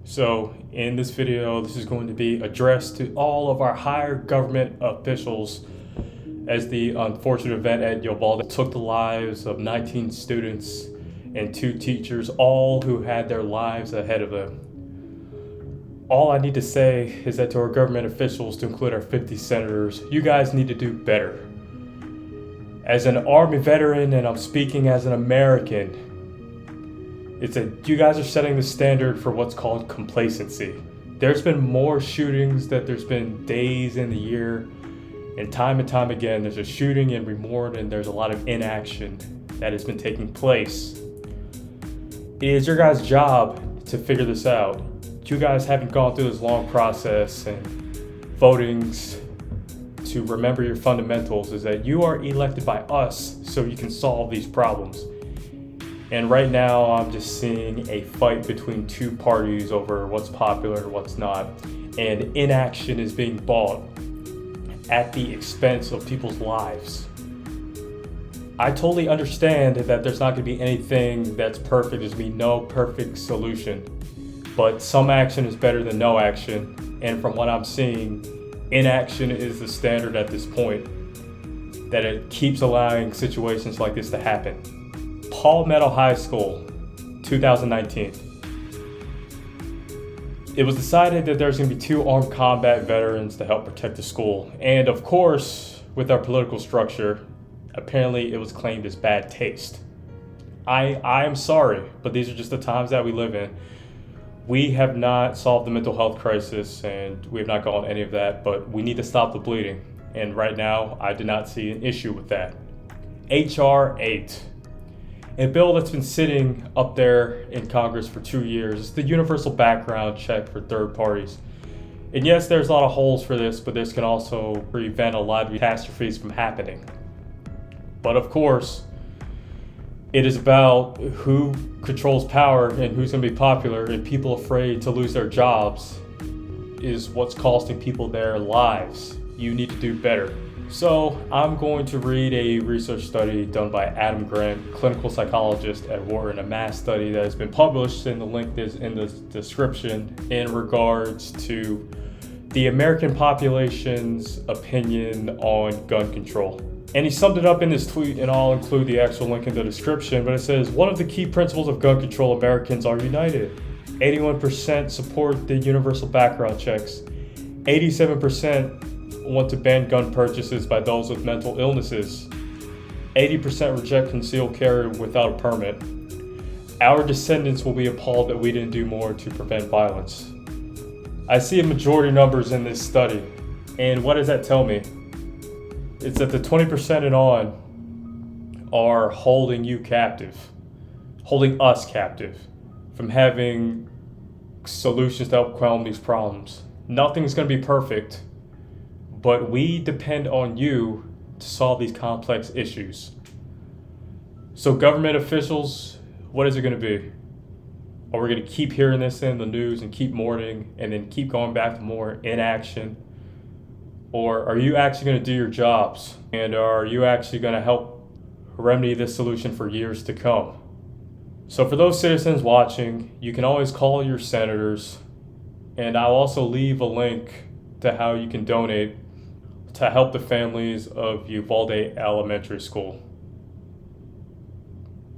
So in this video, this is going to be addressed to all of our higher government officials as the unfortunate event at Uvalde took the lives of 19 students and 2 teachers, all who had their lives ahead of them. All I need to say is that to our government officials, to include our 50 senators, you guys need to do better. As an Army veteran, and I'm speaking as an American, it's that you guys are setting the standard for what's called complacency. There's been more shootings that there's been days in the year, and time again, there's a shooting in Remord, and there's a lot of inaction that has been taking place. It is your guys' job to figure this out. You guys haven't gone through this long process and votings to remember your fundamentals, is that you are elected by us so you can solve these problems. And right now I'm just seeing a fight between 2 parties over what's popular and what's not. And inaction is being bought at the expense of people's lives. I totally understand that there's not going to be anything that's perfect. There's going to be no perfect solution. But some action is better than no action. And from what I'm seeing, inaction is the standard at this point, that it keeps allowing situations like this to happen. Palmetto High School, 2019. It was decided that there's going to be 2 armed combat veterans to help protect the school. And of course, with our political structure, apparently it was claimed as bad taste. I am sorry, but these are just the times that we live in. We have not solved the mental health crisis, and we have not gone any of that, but we need to stop the bleeding. And right now, I do not see an issue with that. H.R. 8. A bill that's been sitting up there in Congress for 2 years. It's the universal background check for third parties. And yes, there's a lot of holes for this, but this can also prevent a lot of catastrophes from happening. But of course, it is about who controls power and who's going to be popular, and people afraid to lose their jobs is what's costing people their lives. You need to do better. So I'm going to read a research study done by Adam Grant, clinical psychologist at Wharton, a mass study that has been published, and the link is in the description, in regards to the American population's opinion on gun control. And he summed it up in this tweet, and I'll include the actual link in the description, but it says, one of the key principles of gun control, Americans are united. 81% support the universal background checks. 87% want to ban gun purchases by those with mental illnesses. 80% reject concealed carry without a permit. Our descendants will be appalled that we didn't do more to prevent violence. I see a majority numbers in this study, and what does that tell me? It's that the 20% and on are holding you captive, holding us captive from having solutions to help calm these problems. Nothing's going to be perfect, but we depend on you to solve these complex issues. So government officials, what is it going to be? Are we going to keep hearing this in the news and keep mourning and then keep going back to more inaction? Or are you actually going to do your jobs? And are you actually going to help remedy this solution for years to come? So for those citizens watching, you can always call your senators, and I'll also leave a link to how you can donate to help the families of Uvalde Elementary School.